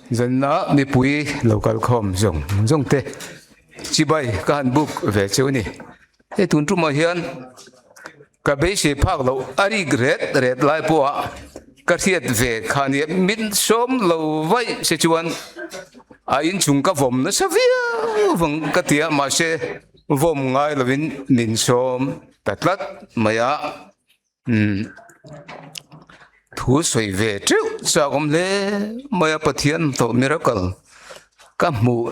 dân na mi pui local com zong te chỉ bay kan book về chỗ này thế tuần trung mà hiền cả bây giờ phác lâu ari red lại po cả thiệt về khán hiệp min sớm lâu vậy sẽ chuan in chung cả vòng nó sao vậy vòng cả tiệt mà sẽ vòng ngay là min sớm tạt lát mà ya thu suy về trước sao cũng lẽ mà Upa Thian tổ miracle các mụ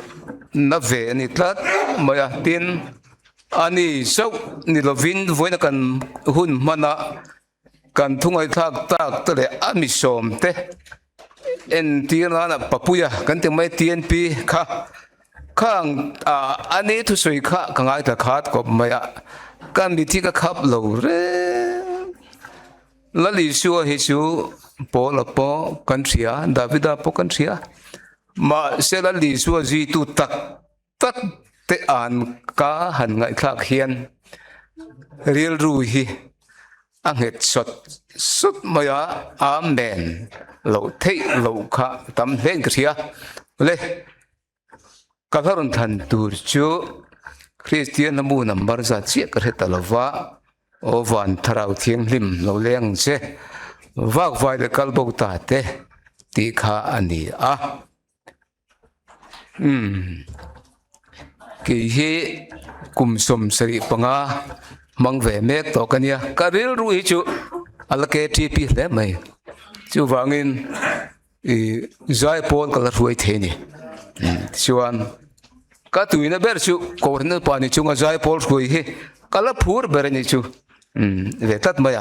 nó về nít lát mà tin ani sau nít là vin với nó cần hun mà nó cần thung ai thác tới để ami som te en tiền là papuya cần tiếng mấy tiền pi khang ani thu suy khang ai ta khát có mà cần bị thi cái khắp lâu re là lý do hệ số po là po country David po country mà sẽ là lý do gì tu tắc te an cá hành ngại khác hiền real ruhi ang het sốt mà amen lâu thấy lâu khá tầm lên cái gì lệ các thằng thần tu chú Christian là mua number ra chiếc cái hết là vạ ô van Thlarau Thianghlim lo leng che vak vai de kalbo ta te ti kha ani ki hi kum som sari panga mang ve mek to kania karil ru hi chu alake ti pi le mai chu wangin zai pol kala ruai the ni chuan ka tuina ber chu ko na pa ni chunga zai pol ruai hi kala phur ber ni chu về tắt mày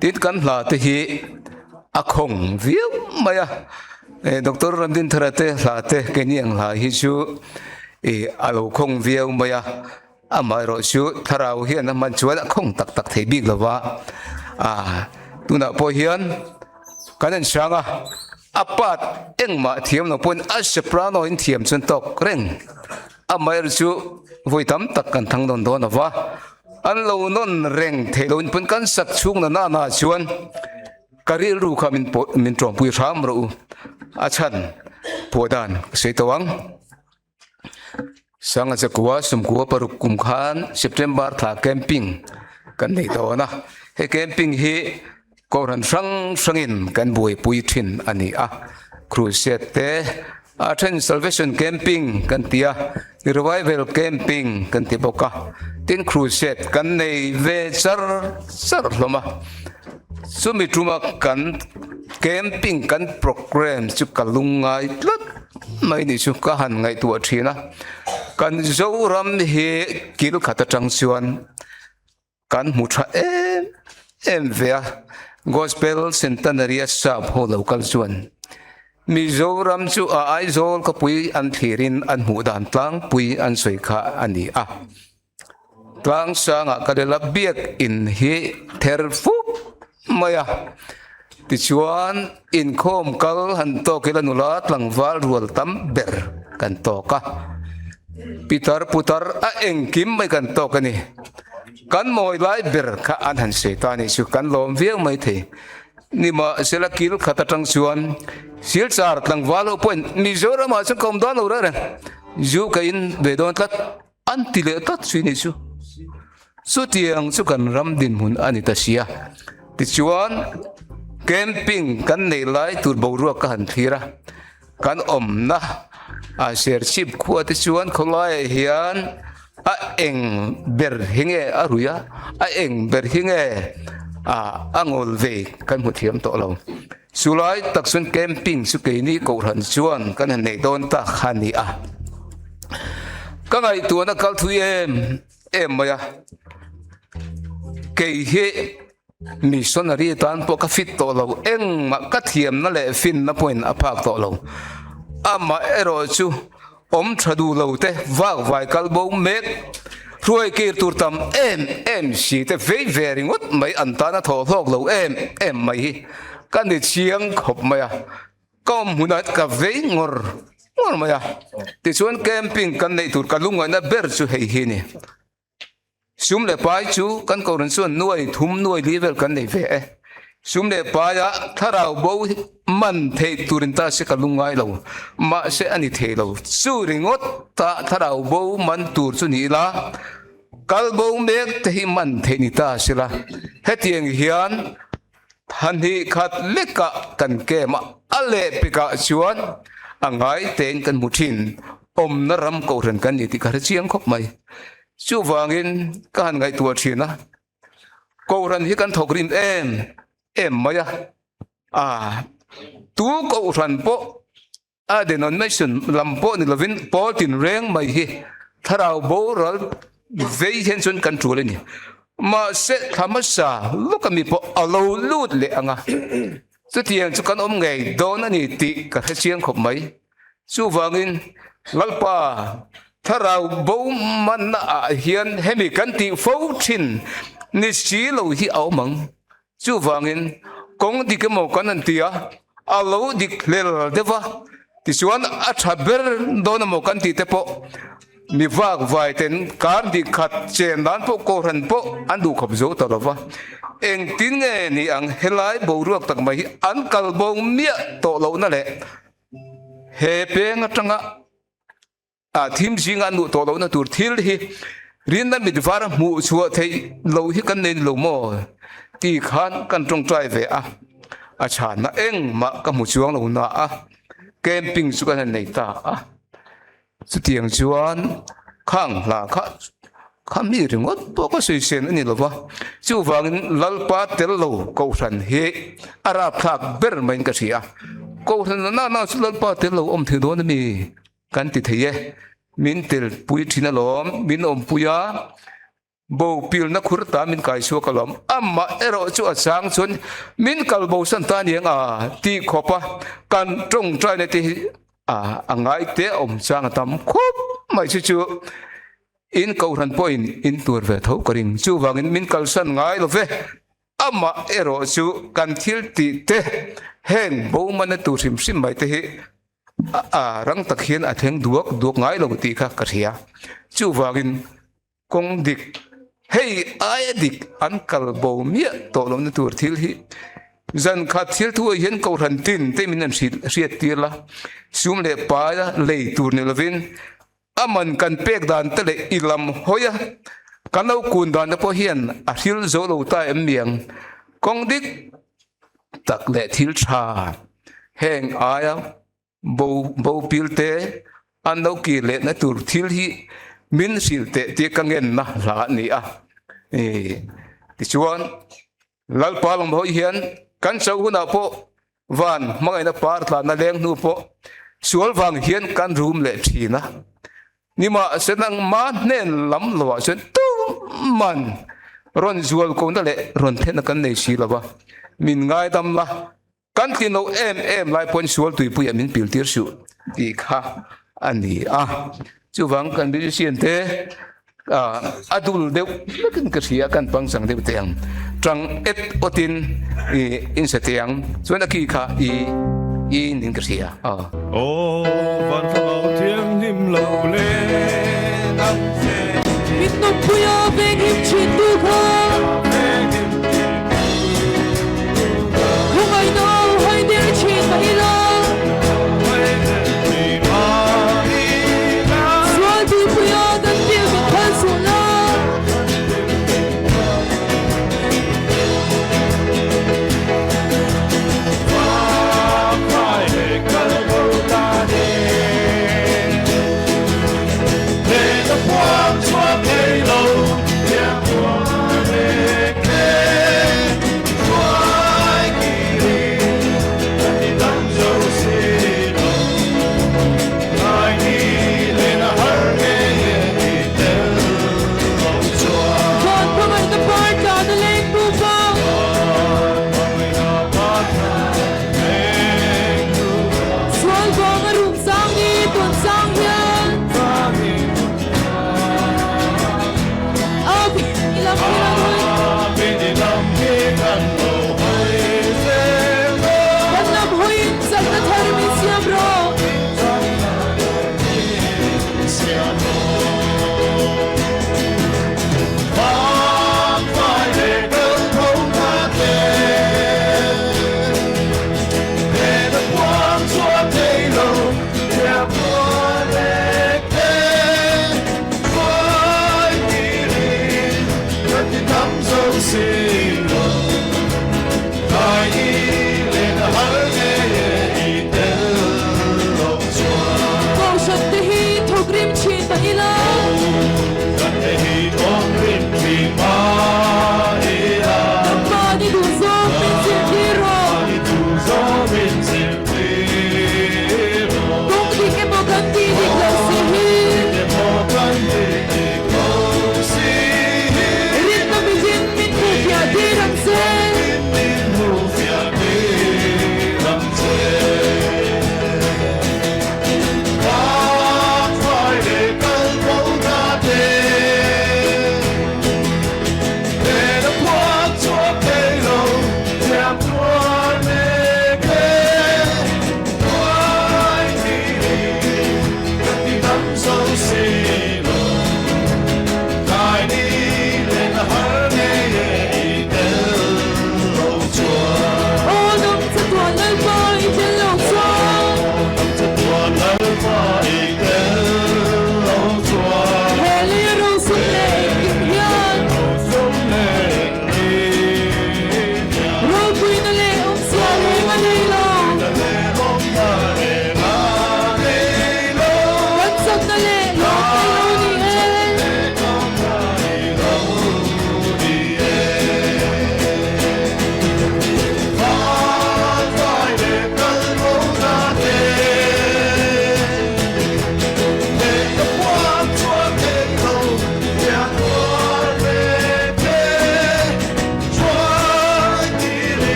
tít cắn là thế hi khong viếng mày doctor Ramdin Tharate là thế cái niệm là hi chú alo khong viếng mày mày rồi chú Thlarau hiền nó mình chúa đã không tắc thấy biết là vợ tu nào po hiền cái nên sáng apat em mà thiêm nó pun asprano in thiêm chân tóc reng mày rồi chú vui tắm tắc cần thằng đòn đó là vợ an lâu non reng thế luôn pun kan sak chung na na chuan karil ru kha min trom pui ram ro achan podan seitawang sanga chakwa sumkua paruk kum khan September tha camping kan nei to na he camping hi koran sangin kan boi pui thin ani cruise te Aten Salvation Camping kan tia Revival Camping kan ti boka tin cruise kan nei ve sar loma sumi truma kan camping kan program chu kalungai lat mai ni chu ka han ngai tu thina kan zo ram he kil khata tang chuan kan mutra em ve gospel centenary sab ho local chuan Mizoram chu ai zol ka pui an thirin an hu dan tlang pui an soi kha ani tlang sanga kadela biak in hi therfu maya ti chuan in khom kal han to kila nula tlang wal rual tam ber kan to ka pitar putar engkim mai kan to kani kan moi lai ber kha an han se tani chu kan lom viang mai the ni ma sela kil khata tang chuan sil char tlang walo point Mizoram ma chu kom don ora ren ju ka in be don tat antile tat swini chu su tiang chu kan ram din hun ani ta sia ti chuan camping kan nei lai tur bo ru ka han thira kan om na share chip khu ti chuan kholai hian eng ber hinge aruya eng ber hinge angol ve kan mu thiam to lo sulai taksun camping su ke ni ko ran chuan kan nei don ta khani ka ngai tu na kal thui em maya ke he missionary tan po ka fit to lo eng ma ka thiam na le fin na point aphak to lo ama ero chu om thadu lo te wak vai kalbo mek ruai kir tur tam em si te very very ngot mai antana tho thok lo em mai kan ni chiang khop maya kom hunat ka ve ngor maya ti chuan camping kan nei tur kalunga na ber chu hei hi ni sum le pai chu kan ko ran chuan nuai thum nuai level kan nei ve sum le pa ya tharau bo man thei turin ta se kalungai lo ma se ani thei lo su ringot ta tharau bo man tur chu ni la kal bo mek te hi man thei ni ta sila hetiang hian han hi khat leka kan ke ma ale pika chuan angai ten kan muthin om na ram ko ran kan ni ti kar chiang khop mai chu wangin kan ngai tua thina ko ran hi kan thokrin em maya tu ko ran po denomination lampo ni lovin pol tin reng mai hi tharau bo rol vei hen chun kan tu le ni ma se thamasa lukami po alo lut le anga chu tiang chu kan om ngai don ani ti ka chiang khop mai chu wangin lalpa tharau bo man na hian hemi kan ti fo thin ni si lo hi au mang chu wangin kong di ke mo kan an tia alo dik lel deva ti chuan a thaber don mo kan ti te po mi vak vai ten kar di khat chen dan po ko ran po an du khop zo to lova eng tin nge ni ang helai bo ruak tak mai an kal bong mia to lo na le he peng atanga thim jinga nu to lo na tur thil hi rin na mi var mu chuwa thei lo hi kan nei lo mo ti khan kan trong trai ve a chan na eng ma ka mu chuang lo na camping chu kan nei ta chu tiang chuan khang la kha mi ringot to ko sei sen ani lo wa chu wangin lalpa tel lo ko ran he ara phak ber main ka sia ko ran na chu lalpa tel lo om the don mi kan ti theye min tel pui thina lom min om puya bo pil na khur ta min kai su kalom amma ero chu achang chun min kal bo san ta ni ti khopa kan trong trai ne ti angai te om chang tam khop mai chu in ko ran point in tur ve tho karing chu wangin min kal san ngai lo ve amma ero chu kan thil ti te hen bo man tu sim sim mai te hi rang tak hian a theng duak ngai lo ti kha karia chu wangin kong dik hey ai dik an kal bo mia to lo na tur thil hi zan kha thil thu hian ko ran tin te min an riat tir la sum le pa le tur ne lovin aman kan pek dan te le ilam hoya kan lo kun dan po hian a thil zo lo ta em miang kong dik tak le thil tha heng aya bo pilte an lo ki le na tur thil hi min sil te ti ka ngen na la ni ti chuan lal pa long ho hian kan chau huna po van mangai na par tla na leng nu po sual wang hian kan room le thina nima senang ma nen lam lo chen tu man ron zual ko na le ron the na kan nei si lawa min ngai dam la kan tin lo em lai pon sual tui pu ya min pil tir su ti kha ani chu wang kan bi sian te adul deu lekin ka sia kan pang sang deu teang trang et otin in sa teang chuan aki kha i nin ka sia van Thlarau Thianghlim lo le nam se mit no puya veng him chin du kha hung ai no hai der chin mai la swal du puya dan dir ko khal su la Hãy subscribe cho kênh Ghiền Mì Gõ để không bỏ lỡ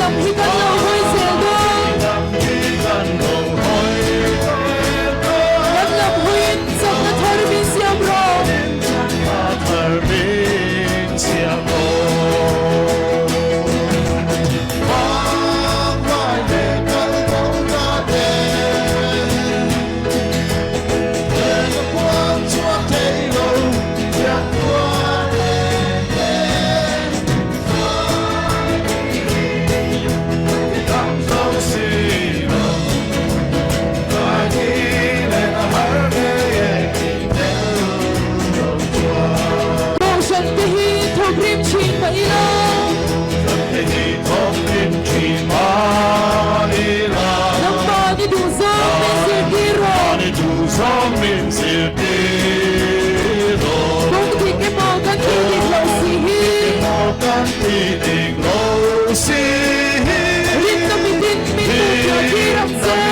nam hi kan lo hoi sel do kan lam huin sak na thar mi siam ro Hãy subscribe cho kênh Ghiền Mì Gõ để không bỏ lỡ